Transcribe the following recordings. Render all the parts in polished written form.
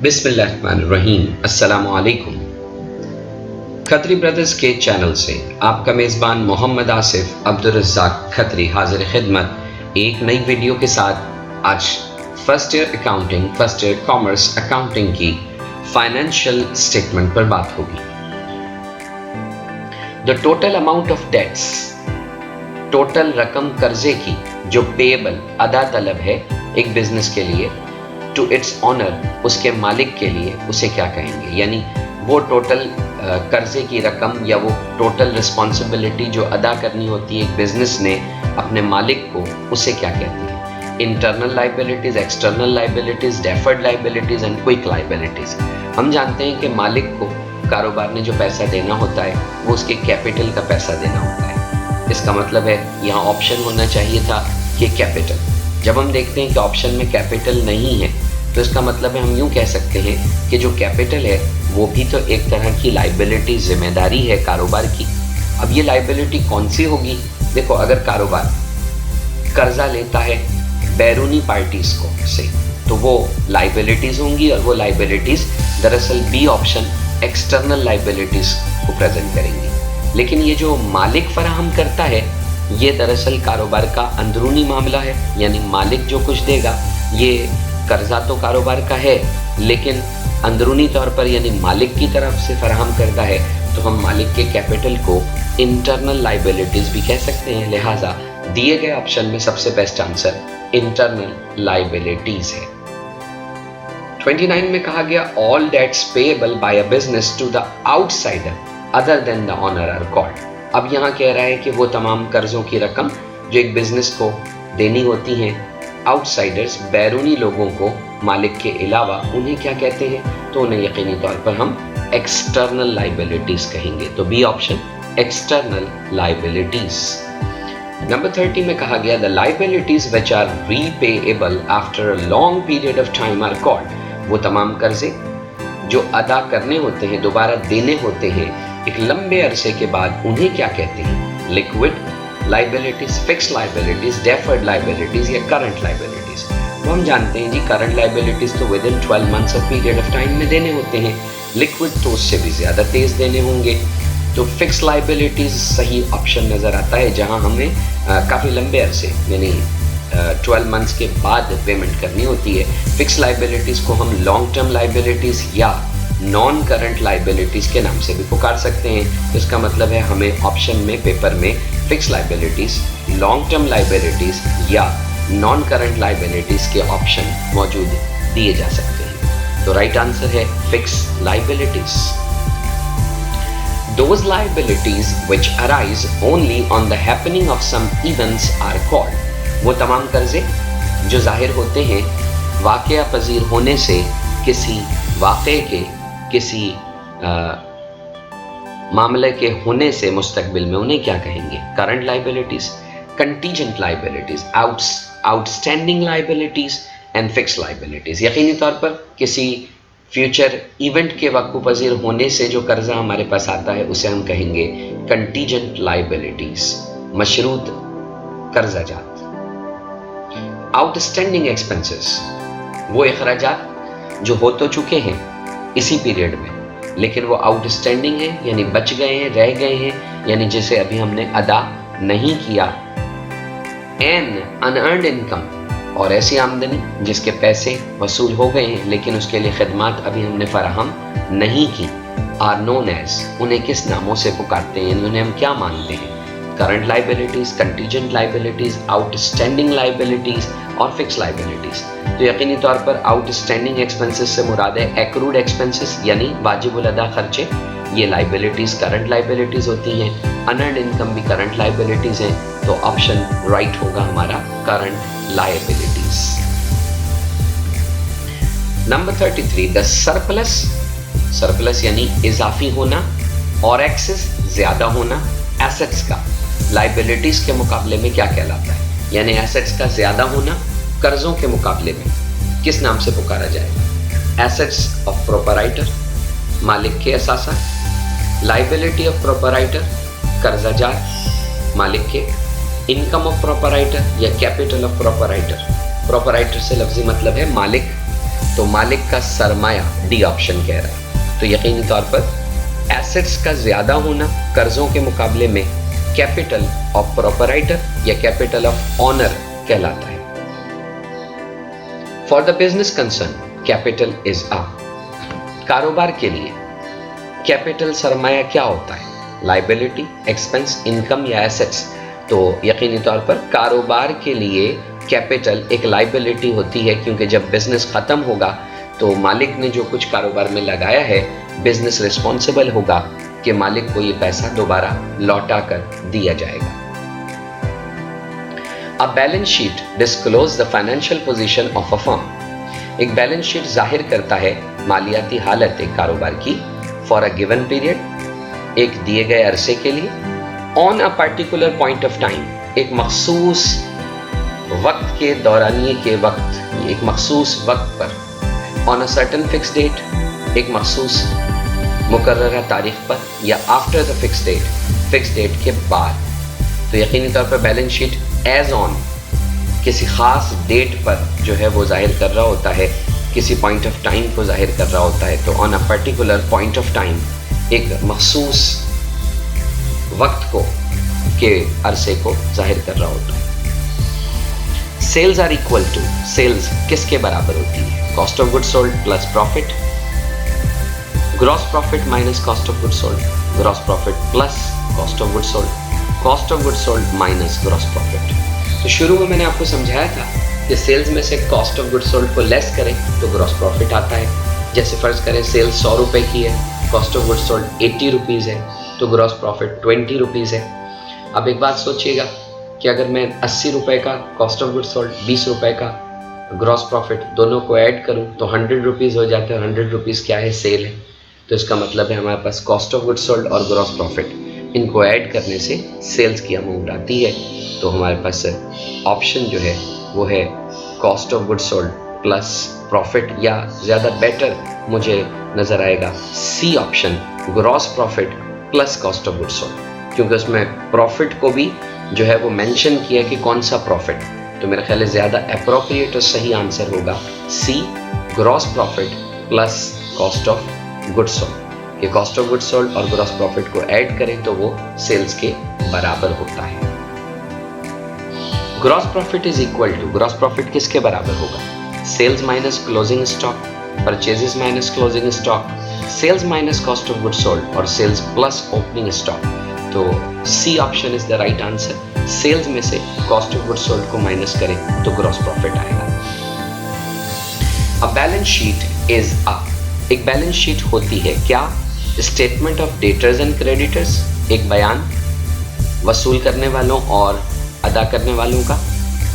बिस्मिल्लाहिर्रहमानिर्रहीम। अस्सलामु अलैकुम। खत्री ब्रदर्स के चैनल से आपका मेज़बान मोहम्मद आसिफ अब्दुल रज़्ज़ाक खत्री हाजिर खिदमत एक नई वीडियो के साथ। आज फर्स्ट ईयर कॉमर्स अकाउंटिंग की फाइनेंशियल स्टेटमेंट पर बात होगी। The total amount of debts, टोटल रकम कर्जे की जो पेएबल अदा तलब है एक बिजनेस के लिए, टू इट्स ऑनर उसके मालिक के लिए, उसे क्या कहेंगे? यानी वो टोटल कर्जे की रकम या वो टोटल रिस्पॉन्सिबिलिटी जो अदा करनी होती है एक बिजनेस ने अपने मालिक को, उसे क्या कहते हैं? Internal liabilities, external liabilities, deferred liabilities and quick liabilities. हम जानते हैं कि मालिक को कारोबार ने जो पैसा देना होता है वो उसके कैपिटल का पैसा देना होता है। इसका मतलब है यहाँ ऑप्शन होना चाहिए था कि कैपिटल। जब हम देखते हैं कि ऑप्शन में कैपिटल नहीं है तो इसका मतलब है हम यूँ कह सकते हैं कि जो कैपिटल है वो भी तो एक तरह की लाइबिलिटी, जिम्मेदारी है कारोबार की। अब ये लाइबिलिटी कौन सी होगी? देखो, अगर कारोबार कर्जा लेता है बैरूनी पार्टीज को से तो वो लाइबिलिटीज होंगी, और वो लाइबिलिटीज दरअसल बी ऑप्शन एक्सटर्नल लाइबिलिटीज को प्रेजेंट करेंगी। लेकिन ये जो मालिक फराहम करता है ये दरअसल कारोबार का अंदरूनी मामला है, यानी मालिक जो कुछ देगा, ये कर्जा तो कारोबार का है लेकिन अंदरूनी तौर पर यानी मालिक की तरफ से फराहम करता है, तो हम मालिक के कैपिटल को इंटरनल लाइबिलिटीज भी कह सकते हैं। लिहाजा दिए गए ऑप्शन में सबसे बेस्ट आंसर इंटरनल लाइबिलिटीज है। 29 में कहा गया all debts payable by a business to the outsider other than the owner are called. अब यहाँ कह रहा है कि वो तमाम कर्जों की रकम जो एक बिजनेस को देनी होती हैं आउटसाइडर्स, बैरूनी लोगों को मालिक के अलावा, उन्हें क्या कहते हैं? तो उन्हें यकीनी तौर पर हम एक्सटर्नल लाइबिलिटीज कहेंगे। तो B option external liabilities. Number 30 में कहा गया the liabilities which are repayable after a long period of time are called. वो तमाम कर्जे जो अदा करने होते हैं, दोबारा देने होते हैं एक लंबे अरसे के बाद, उन्हें क्या कहते हैं? Liquid liabilities, fix liabilities, deferred liabilities या करंट लाइबिलिटीज। तो हम जानते हैं जी करंट लाइबिलिटीज तो with in 12 months of period of time में देने होते हैं, लिक्विड तो उससे भी ज़्यादा तेज़ देने होंगे। तो फिक्स लाइबिलिटीज सही ऑप्शन नज़र आता है जहां हमें काफ़ी लंबे अरसे यानी 12 मंथ्स के बाद पेमेंट करनी होती है। फिक्स लाइबिलिटीज को हम लॉन्ग टर्म लाइबिलिटीज या नॉन करंट लाइबिलिटीज के नाम से भी पुकार सकते हैं। इसका मतलब है हमें ऑप्शन में, पेपर में fix liabilities, long term liabilities या नॉन करंट लाइबिलिटीज के ऑप्शन मौजूद दिए जा सकते हैं। तो राइट आंसर है fix liabilities. Those liabilities which arise only on the happening of some events are called। वो तमाम कर्जे जो जाहिर होते हैं वाक़या पजीर होने से, किसी वाक़े के, किसी मामले के होने से मुस्तकबिल में, उन्हें क्या कहेंगे? Current liabilities, contingent liabilities, outstanding liabilities and fix liabilities. यकीनी तौर पर किसी फ्यूचर इवेंट के वक़्त पजीर होने से जो कर्जा हमारे पास आता है उसे हम कहेंगे कंटीजेंट लाइबिलिटीज, मशरूत कर्जा जात। आउटस्टैंडिंग एक्सपेंसेस, वो अखराजात जो हो तो चुके हैं इसी पीरियड में लेकिन वो आउटस्टैंडिंग है, यानी बच गए हैं, रह गए हैं, यानी जिसे अभी हमने अदा नहीं किया। एन अनअर्न्ड इनकम, और ऐसी आमदनी जिसके पैसे वसूल हो गए हैं लेकिन उसके लिए खिदमात अभी हमने फराहम नहीं की, आर नोन एज, उन्हें किस नामों से पुकारते हैं, यानी उन्हें हम क्या मानते हैं? Current liabilities, contingent liabilities, outstanding liabilities और फिक्स लाइबिलिटीज। तो यकीनी तौर पर आउटस्टैंडिंग एक्सपेंसेस से मुराद है एक्रूड एक्सपेंसेस यानी वाजिबुल अदा खर्चे। ये लाइबिलिटीज करंट लाइबिलिटीज होती हैं। अनअर्न्ड इनकम भी करंट लाइबिलिटीज हैं। तो ऑप्शन राइट होगा हमारा current liabilities. Number 33 the surplus, surplus यानी इजाफी होना और एक्सेस ज्यादा होना एसेट्स का लाइबिलिटीज के मुकाबले में क्या कहलाता है? यानी एसेट्स का ज्यादा होना कर्जों के मुकाबले में किस नाम से पुकारा जाएगा? एसेट्स ऑफ प्रोपराइटर, मालिक के असासा, लाइबिलिटी ऑफ प्रोपराइटर, कर्जाजार मालिक के, इनकम ऑफ प्रोपराइटर या कैपिटल ऑफ प्रोपराइटर। प्रोपराइटर से लफ्जी मतलब है मालिक, तो मालिक का सरमाया डी ऑप्शन कह रहा है। तो यकीनी तौर पर एसेट्स का ज्यादा होना कर्जों के मुकाबले में कैपिटल ऑफ प्रोपराइटर या कैपिटल ऑफ ऑनर कहलाता है। For the business concern capital is a, कारोबार के लिए कैपिटल सरमाया क्या होता है? लाइबिलिटी, एक्सपेंस, इनकम या एसेट्स? तो यकीनी तौर पर कारोबार के लिए कैपिटल एक लाइबिलिटी होती है, क्योंकि जब बिजनेस खत्म होगा तो मालिक ने जो कुछ कारोबार में लगाया है, बिजनेस रिस्पॉन्सिबल होगा कि मालिक को ये पैसा दोबारा लौटा कर दिया जाएगा। A balance sheet disclose the financial position of a firm. एक बैलेंस शीट जाहिर करता है मालियाती हालत एक कारोबार की फॉर अ गिवन पीरियड, एक दिए गए अरसे के लिए, on a particular point of time, एक मखसूस वक्त के दौरानिए के वक्त, एक मखसूस वक्त पर, on a certain fix date, एक मखसूस मुकर्ररा तारीख पर, या आफ्टर द फिक्स डेट के बाद। तो यकीनी तौर पर बैलेंस शीट एज ऑन किसी खास डेट पर जो है वो जाहिर कर रहा होता है, किसी पॉइंट ऑफ टाइम को जाहिर कर रहा होता है। तो on a particular point of time, एक मखसूस वक्त को के अरसे को जाहिर कर रहा होता है। Sales are equal to, sales किसके बराबर होती है? Cost of good sold plus profit, gross profit minus cost of good sold, gross profit plus cost of good sold, cost of good sold minus gross profit. तो शुरू में मैंने आपको समझाया था कि सेल्स में से कॉस्ट ऑफ गुड सोल्ड को लेस करें तो ग्रॉस प्रॉफिट आता है। जैसे फर्ज करें सेल्स 100 रुपए की है, cost of good sold 80 rupees है, तो ग्रॉस प्रॉफिट 20 रुपीज़ है। अब एक बात सोचिएगा कि अगर मैं 80 रुपए का कॉस्ट ऑफ गुड सोल्ड, 20 रुपए का ग्रॉस प्रॉफिट, दोनों को ऐड करूं तो 100 रुपीज़ हो जाते हैं। 100 रुपीज़ क्या है? सेल है। तो इसका मतलब है हमारे पास कॉस्ट ऑफ गुड सोल्ड और ग्रॉस प्रॉफिट, इनको ऐड करने से सेल्स की अमाउंट आती है। तो हमारे पास ऑप्शन जो है वो है cost of good sold plus profit, या ज़्यादा बेटर मुझे नज़र आएगा C option, gross profit plus cost of good sold, क्योंकि उसमें प्रॉफिट को भी जो है वो मेंशन किया कि कौन सा प्रॉफिट। तो मेरा ख्याल है ज़्यादा अप्रोप्रिएट और सही आंसर होगा C, gross profit plus cost of good sold. कि कॉस्ट ऑफ गुड सोल्ड और ग्रॉस प्रॉफिट को ऐड करें तो वो सेल्स के बराबर होता है। Gross profit is equal to, gross profit किसके बराबर होगा? Sales minus closing stock, purchases minus closing stock, sales minus cost of good sold और सेल्स प्लस ओपनिंग स्टॉक। तो C option is the right answer. Sales में से cost of good sold को minus करें तो ग्रॉस प्रॉफिट आएगा। A balance sheet is a, एक balance sheet होती है क्या? Statement of debtors and creditors, एक बयान वसूल करने वालों और अदा करने वालों का,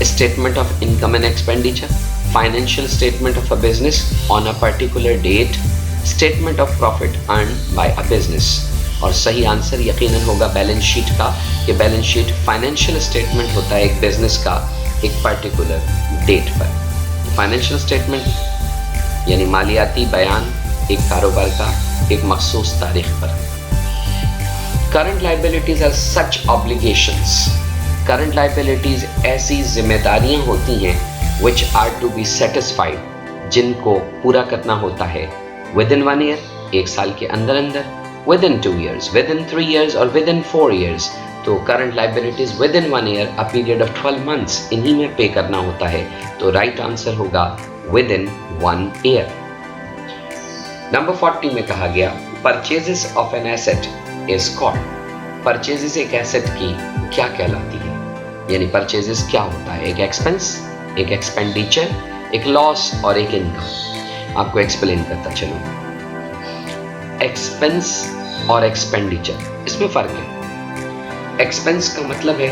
statement of income and expenditure, financial statement of a business on a particular date, statement of profit earn by a business. और सही आंसर यकीनन होगा बैलेंस शीट का, कि बैलेंस शीट फाइनेंशियल स्टेटमेंट होता है एक बिजनेस का एक पर्टिकुलर डेट पर। फाइनेंशियल स्टेटमेंट यानी मालियाती बयान एक कारोबार का एक मखसूस तारीख पर। Current liabilities are such obligations, current liabilities ऐसी जिम्मेदारियां होती हैं which are to be satisfied, जिनको पूरा करना होता है विद इन 1 ईयर, एक साल के अंदर अंदर, with in 2 years, with in 3 years और विद इन 4 ईयर्स। तो current liabilities with in 1 year, a period of 12 months, इन्हीं में पे करना होता है। तो राइट आंसर होगा विद इन 1 ईयर। नंबर 40 में कहा गया purchases of an asset is called, purchases एक एसेट की क्या कहलाती है? यानी परचेजेस क्या होता है? एक एक्सपेंस, एक एक्सपेंडिचर, एक लॉस और एक इनकम। आपको एक्सप्लेन करता चलूँ। एक्सपेंस और एक्सपेंडिचर, इसमें फर्क है। एक्सपेंस का मतलब है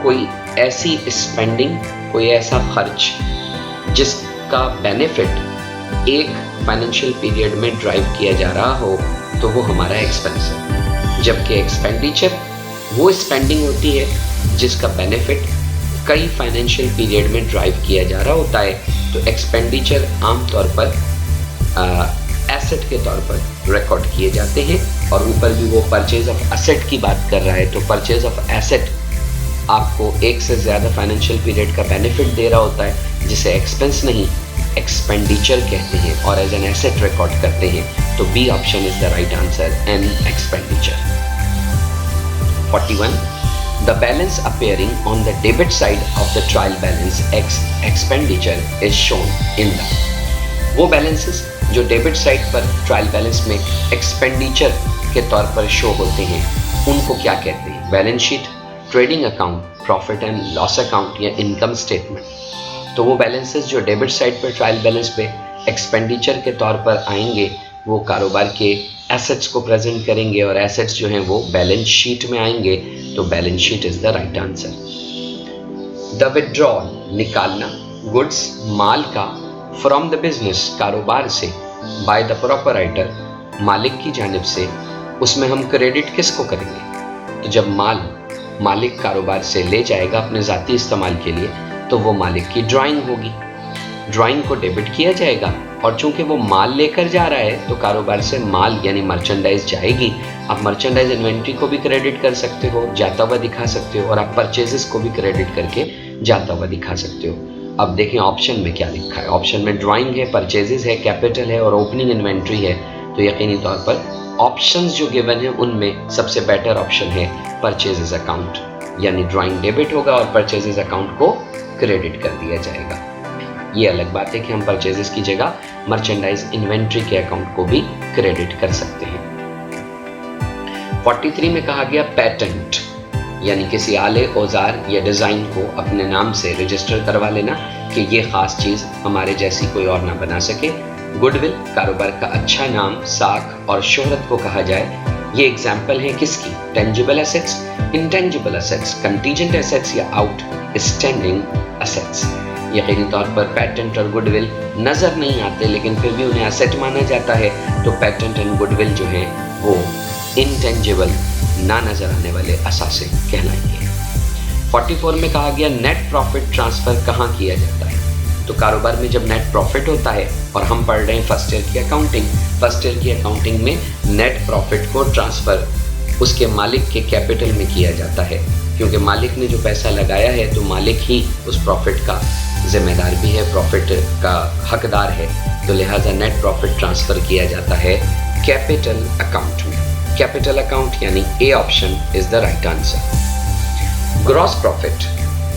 कोई ऐसी स्पेंडिंग, कोई ऐसा खर्च जिसका बेनिफिट एक फाइनेंशियल पीरियड में ड्राइव किया जा रहा हो, तो वो हमारा एक्सपेंस है। जबकि एक्सपेंडिचर वो स्पेंडिंग होती है जिसका बेनिफिट कई फाइनेंशियल पीरियड में ड्राइव किया जा रहा होता है। तो एक्सपेंडिचर आमतौर पर एसेट के तौर पर रिकॉर्ड किए जाते हैं, और ऊपर भी वो परचेज ऑफ एसेट की बात कर रहा है। तो परचेज ऑफ एसेट आपको एक से ज़्यादा फाइनेंशियल पीरियड का बेनिफिट दे रहा होता है, जिसे एक्सपेंस नहीं एक्सपेंडिचर कहते हैं और एज एन एसेट रिकॉर्ड करते हैं, तो B option is the right answer, an expenditure. 41. The balance appearing on the debit side of the trial balance expenditure is shown in the, वो बैलेंसेस जो debit side पर trial balance में expenditure के तौर पर शो होते हैं उनको क्या कहते हैं? Balance sheet, trading account, profit and loss account या इनकम स्टेटमेंट। तो वो बैलेंसेस जो डेबिट साइड पर ट्रायल बैलेंस पे एक्सपेंडिचर के तौर पर आएंगे वो कारोबार के एसेट्स को प्रेजेंट करेंगे और एसेट्स जो हैं वो बैलेंस शीट में आएंगे, तो balance sheet is the right answer. The withdrawal, निकालना, गुड्स, माल का, फ्रॉम द बिजनेस, कारोबार से, बाय द प्रोपराइटर, मालिक की जानिब से, उसमें हम क्रेडिट किसको करेंगे? तो जब माल मालिक कारोबार से ले जाएगा अपने ज़ाती इस्तेमाल के लिए तो वो मालिक की ड्राइंग होगी, ड्राइंग को डेबिट किया जाएगा और चूंकि वो माल लेकर जा रहा है तो कारोबार से माल यानी मर्चेंडाइज जाएगी। आप मर्चेंडाइज इन्वेंट्री को भी क्रेडिट कर सकते हो, जाता हुआ दिखा सकते हो, और आप परचेजेस को भी क्रेडिट करके जाता हुआ दिखा सकते हो। अब देखें ऑप्शन में क्या लिखा है। ऑप्शन में ड्राइंग है, परचेजेस है, कैपिटल है और ओपनिंग इन्वेंट्री है, तो यकीनी तौर पर ऑप्शंस जो गिवन है उनमें सबसे बेटर ऑप्शन है परचेजेस अकाउंट, यानी ड्राइंग डेबिट होगा और परचेजेस अकाउंट को क्रेडिट कर दिया जाएगा। ये अलग बात है कि हम परचेजेस की जगह मर्चेंडाइज इन्वेंट्री के अकाउंट को भी क्रेडिट कर सकते हैं। 43 में कहा गया पेटेंट, यानी किसी आले, औजार या डिजाइन को अपने नाम से रजिस्टर करवा लेना कि ये खास चीज हमारे जैसी कोई और ना बना सके। गुडविल, कारोबार का अच्छा नाम, साख और शोहरत को कहा जाए। ये एग्जाम्पल है किसकी? Tangible assets, intangible assets, contingent assets या आउटस्टैंडिंग एसेट्स। यकीनी तौर पर पेटेंट और गुडविल नजर नहीं आते लेकिन फिर भी उन्हें एसेट माना जाता है, तो पेटेंट एंड गुडविल जो है वो इंटेंजिबल, ना नजर आने वाले असासे कहलाएंगे। 44 में कहा गया नेट प्रॉफिट ट्रांसफर कहाँ किया जाता है? तो कारोबार में जब नेट प्रॉफिट होता है, और हम पढ़ रहे हैं फर्स्ट ईयर की अकाउंटिंग, फर्स्ट ईयर की अकाउंटिंग में नेट प्रॉफिट को ट्रांसफर उसके मालिक के कैपिटल में किया जाता है, क्योंकि मालिक ने जो पैसा लगाया है तो मालिक ही उस प्रॉफिट का जिम्मेदार भी है, प्रॉफिट का हकदार है, तो लिहाजा नेट प्रॉफिट ट्रांसफर किया जाता है कैपिटल अकाउंट में। कैपिटल अकाउंट यानी A option is the right answer. Gross profit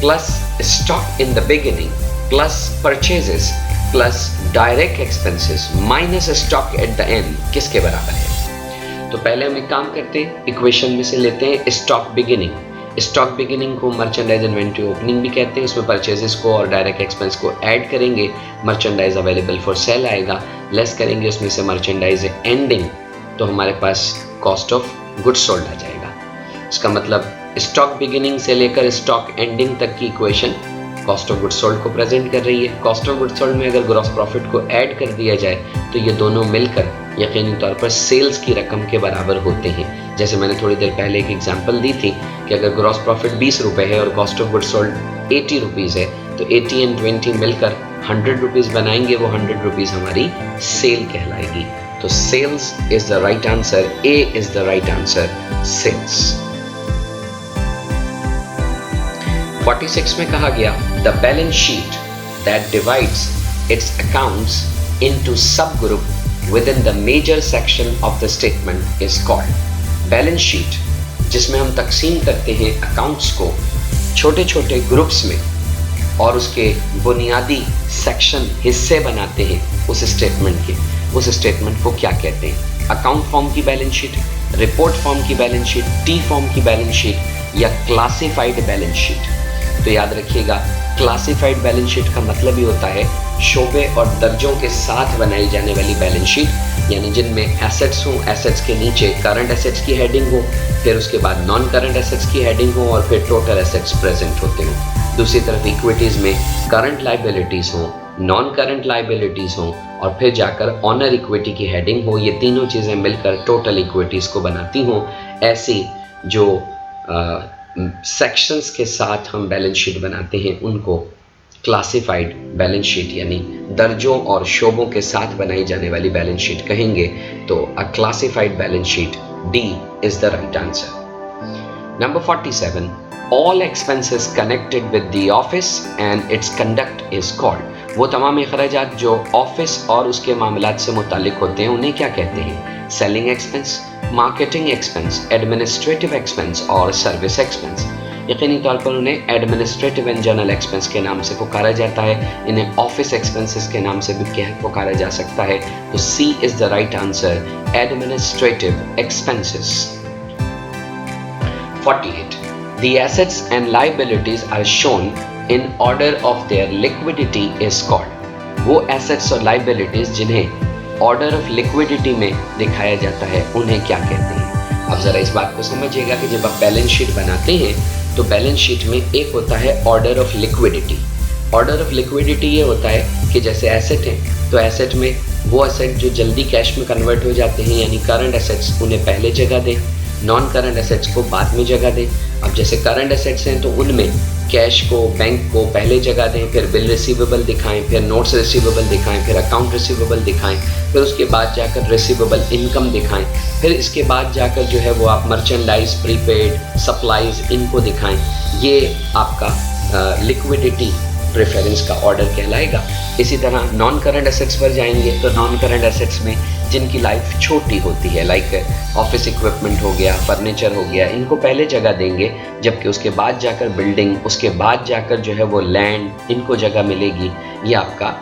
plus stock in the beginning plus purchases plus direct expenses minus stock at the end किसके बराबर है? तो पहले हम एक काम करते हैं, इक्वेशन में से लेते हैं स्टॉक बिगिनिंग। स्टॉक बिगिनिंग को मर्चेंडाइज इन्वेंट्री ओपनिंग भी कहते हैं। इसमें परचेजेस को और डायरेक्ट एक्सपेंस को ऐड करेंगे, मर्चेंडाइज अवेलेबल फॉर सेल आएगा, लेस करेंगे उसमें से मर्चेंडाइज एंडिंग, तो हमारे पास कॉस्ट ऑफ गुड्स सोल्ड आ जाएगा। इसका मतलब स्टॉक बिगिनिंग से लेकर स्टॉक एंडिंग तक की equation cost of goods sold को प्रेजेंट कर रही है। कॉस्ट ऑफ गुड्स सोल्ड में अगर ग्रॉस प्रॉफिट को ऐड कर दिया जाए तो ये दोनों मिलकर यकीनी तौर पर सेल्स की रकम के बराबर होते हैं। जैसे मैंने थोड़ी देर पहले एक एग्जांपल दी थी कि अगर ग्रॉस प्रॉफिट 20 रुपए है और cost of goods sold 80 rupees है, तो 80 एंड 20 मिलकर 100 रुपीज़ बनाएंगे, वो 100 रुपीज़ हमारी सेल कहलाएगी। तो sales is the right answer, A is the right answer, sales. 46 में कहा गया the balance sheet that divides its accounts into sub group within the major section of the statement is called. Balance sheet जिसमें हम तकसीम करते हैं accounts को छोटे छोटे ग्रुप्स में और उसके बुनियादी सेक्शन हिस्से बनाते हैं उस स्टेटमेंट के, उस स्टेटमेंट को क्या कहते हैं? अकाउंट फॉर्म की बैलेंस शीट, रिपोर्ट फॉर्म की बैलेंस शीट, टी फॉर्म की बैलेंस शीट या क्लासिफाइड बैलेंस शीट। तो याद रखिएगा क्लासिफाइड बैलेंस शीट का मतलब ही होता है शोबे और दर्जों के साथ बनाई जाने वाली बैलेंस शीट, यानी जिनमें एसेट्स हों, एसेट्स के नीचे करंट एसेट्स की हेडिंग हो, फिर उसके बाद नॉन करंट एसेट्स की हेडिंग हो और फिर टोटल एसेट्स प्रेजेंट होते हों। दूसरी तरफ इक्विटीज़ में करंट लाइबिलिटीज़ हों, नॉन करंट लाइबिलिटीज़ हों और फिर जाकर ऑनर इक्विटी की हेडिंग हो। ये तीनों चीज़ें मिलकर टोटल इक्विटीज़ को बनाती हों। ऐसी जो सेक्शंस के साथ हम बैलेंस शीट बनाते हैं उनको क्लासिफाइड बैलेंस शीट यानी दर्जों और शोबों के साथ बनाई जाने वाली बैलेंस शीट कहेंगे। तो अ classified balance sheet, D is the right answer. Number 47, all expenses connected with the office and its conduct is called। वो तमाम अखराजात जो ऑफिस और उसके मामलात से मुतालिक होते हैं उन्हें क्या कहते हैं? Selling expense, marketing expense, administrative expense और सर्विस एक्सपेंस। यकीनी तौर पर उन्हें एडमिनिस्ट्रेटिव एंड जनरल एक्सपेंस के नाम से पुकारा जाता है। इन्हें ऑफिस एक्सपेंसेस के नाम से भी पुकारा जा सकता है। तो C is the right answer, administrative expenses. 48. The assets and liabilities are shown in order of their liquidity is called. वो assets और liabilities जिन्हें order of liquidity में दिखाया जाता है उन्हें क्या कहते हैं? अब जरा इस बात को समझिएगा कि जब आप बैलेंस शीट बनाते हैं तो बैलेंस शीट में एक होता है order of liquidity. Order of liquidity ये होता है कि जैसे एसेट हैं तो एसेट में वो एसेट जो जल्दी कैश में कन्वर्ट हो जाते हैं यानी करंट एसेट्स उन्हें पहले जगह दें, नॉन करंट एसेट्स को बाद में जगह दें। अब जैसे करंट एसेट्स हैं तो उनमें कैश को, बैंक को पहले जगह दें, फिर बिल रिसीवेबल दिखाएं, फिर नोट्स रिसीवेबल दिखाएं, फिर अकाउंट रिसीवेबल दिखाएं, फिर उसके बाद जाकर रिसीवेबल इनकम दिखाएं, फिर इसके बाद जाकर जो है वो आप मर्चेंडाइज, प्रीपेड, सप्लाईज इनको दिखाएं। ये आपका लिक्विडिटी प्रेफरेंस का ऑर्डर कहलाएगा। इसी तरह नॉन करंट एसेट्स पर जाएंगे तो नॉन करंट एसेट्स में जिनकी लाइफ छोटी होती है लाइक ऑफिस इक्विपमेंट हो गया, फर्नीचर हो गया, इनको पहले जगह देंगे, जबकि उसके बाद जाकर बिल्डिंग, उसके बाद जाकर जो है वो लैंड, इनको जगह मिलेगी। ये आपका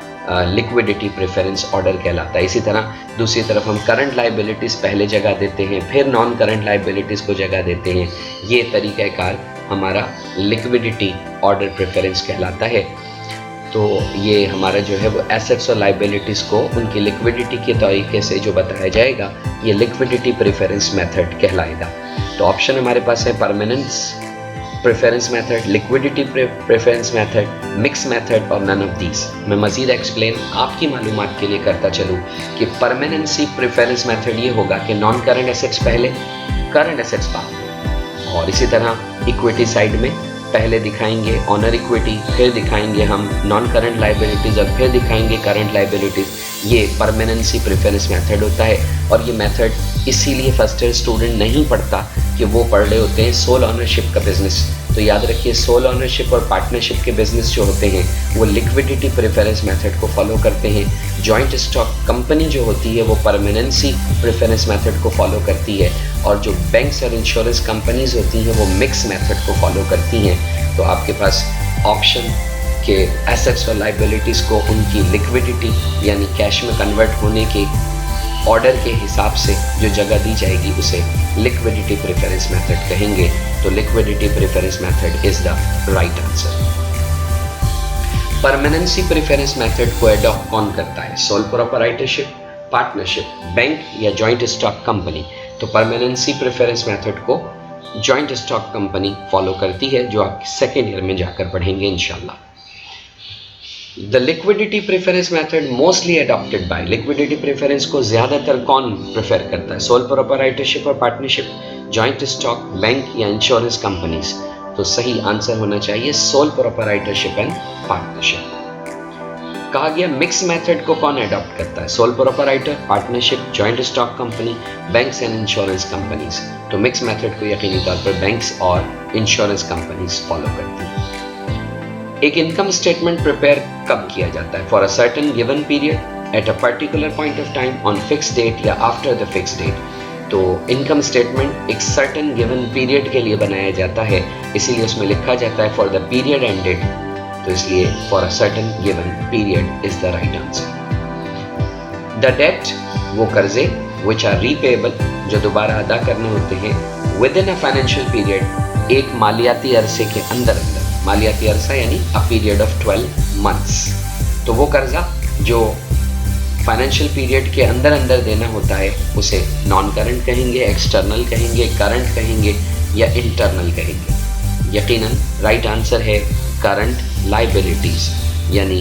लिक्विडिटी प्रेफरेंस ऑर्डर कहलाता है। इसी तरह दूसरी तरफ हम करंट लाइबिलिटीज़ पहले जगह देते हैं, फिर नॉन करंट लाइबिलिटीज़ को जगह देते हैं। ये तरीक़ाकार हमारा लिक्विडिटी ऑर्डर प्रेफरेंस कहलाता है। तो ये हमारा जो है वो एसेट्स और लाइबिलिटीज़ को उनकी लिक्विडिटी के तरीके से जो बताया जाएगा ये लिक्विडिटी प्रेफरेंस मेथड कहलाएगा। तो ऑप्शन हमारे पास है permanence preference method, liquidity preference method, mix method और नन ऑफ दीज। मैं मज़ीद एक्सप्लेन आपकी मालूमात के लिए करता चलूँ कि परमानेंसी प्रेफरेंस मेथड ये होगा कि नॉन करंट एसेट्स पहले, करंट एसेट्स बाद में, और इसी तरह इक्विटी साइड में पहले दिखाएंगे ऑनर इक्विटी, फिर दिखाएंगे हम नॉन करंट लाइबिलिटीज़ और फिर दिखाएंगे करंट लाइबिलिटीज़। ये परमानेंसी प्रेफरेंस मेथड होता है और ये मेथड इसीलिए फर्स्ट ईयर स्टूडेंट नहीं पढ़ता कि वो पढ़ रहे होते हैं सोल ऑनरशिप का बिजनेस। तो याद रखिए सोल ऑनरशिप और पार्टनरशिप के बिजनेस जो होते हैं वो लिक्विडिटी प्रेफरेंस मेथड को फॉलो करते हैं। जॉइंट स्टॉक कंपनी जो होती है वो परमानेंसी प्रेफरेंस मेथड को फॉलो करती है और जो बैंक्स और इंश्योरेंस कंपनीज होती हैं वो मिक्स मेथड को फॉलो करती हैं। तो आपके पास ऑप्शन के एसेट्स और लाइबिलिटीज़ को उनकी लिक्विडिटी यानी कैश में कन्वर्ट होने के ऑर्डर के हिसाब से जो जगह दी जाएगी उसे लिक्विडिटी प्रेफरेंस मेथड कहेंगे। तो liquidity preference method is the right answer. Permanency preference method को एडॉप्ट कौन करता है? सोल प्रोप्राइटरशिप, पार्टनरशिप, बैंक या जॉइंट स्टॉक कंपनी? तो परमानेंसी प्रेफरेंस मेथड को जॉइंट स्टॉक कंपनी फॉलो करती है, जो आप सेकेंड ईयर में जाकर पढ़ेंगे इंशाल्लाह। The liquidity preference method mostly adopted by, liquidity preference को ज़्यादातर कौन प्रेफर करता है? सोल प्रोप्राइटरशिप और पार्टनरशिप, जॉइंट स्टॉक, बैंक या इंश्योरेंस कंपनीज? तो सही आंसर होना चाहिए सोल प्रोप्राइटरशिप एंड पार्टनरशिप। कहा गया मिक्स मेथड को कौन अडॉप्ट करता है? Sole proprietor, partnership, joint stock company, banks and insurance companies? तो मिक्स मेथड को यकीनी तौर पर बैंक्स और इंश्योरेंस कंपनीज फॉलो करती हैं। एक इनकम स्टेटमेंट प्रिपेयर कब किया जाता है? For a certain given period, at a particular point of time, on fix date या आफ्टर द फिक्स डेट? तो इनकम स्टेटमेंट एक सर्टेन गिवन पीरियड के लिए बनाया जाता है, इसीलिए उसमें लिखा जाता है फॉर द पीरियड एंडेड। तो इसलिए for a certain given period is the right answer. The date वो कर्जे विच आर रीपेएबल जो दोबारा अदा करने होते हैं with in a financial period, एक मालियाती अरसे के अंदर, मालियाती अरसा यानी अ पीरियड ऑफ 12 मंथ्स। तो वो कर्जा जो फाइनेंशियल पीरियड के अंदर अंदर देना होता है उसे नॉन करंट कहेंगे, एक्सटर्नल कहेंगे, करंट कहेंगे या इंटरनल कहेंगे? यकीनन राइट आंसर है करंट लाइबिलिटीज, यानी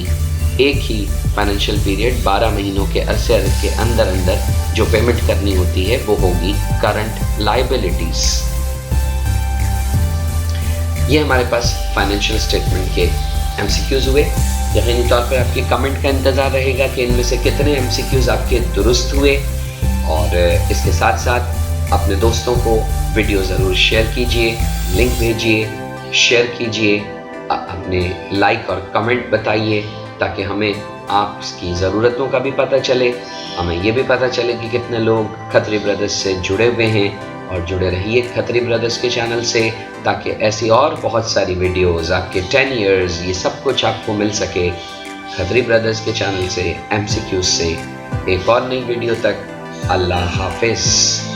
एक ही फाइनेंशियल पीरियड 12 महीनों के अरसे के अंदर अंदर जो पेमेंट करनी होती है वो होगी करंट लाइबिलिटीज। ये हमारे पास फाइनेंशियल स्टेटमेंट के एमसीक्यूज हुए। यकीनी तौर पर आपके कमेंट का इंतज़ार रहेगा कि इनमें से कितने एमसीक्यूज आपके दुरुस्त हुए, और इसके साथ साथ अपने दोस्तों को वीडियो ज़रूर शेयर कीजिए, लिंक भेजिए, शेयर कीजिए, अपने लाइक और कमेंट बताइए ताकि हमें आपकी ज़रूरतों का भी पता चले, हमें ये भी पता चले कि कितने लोग खत्री ब्रदर्स से जुड़े हुए हैं। और जुड़े रहिए खत्री ब्रदर्स के चैनल से, ताकि ऐसी और बहुत सारी वीडियोस आपके 10 इयर्स ये सब कुछ आपको मिल सके खत्री ब्रदर्स के चैनल से, MCQ से। एक और नई वीडियो तक अल्लाह हाफिज़।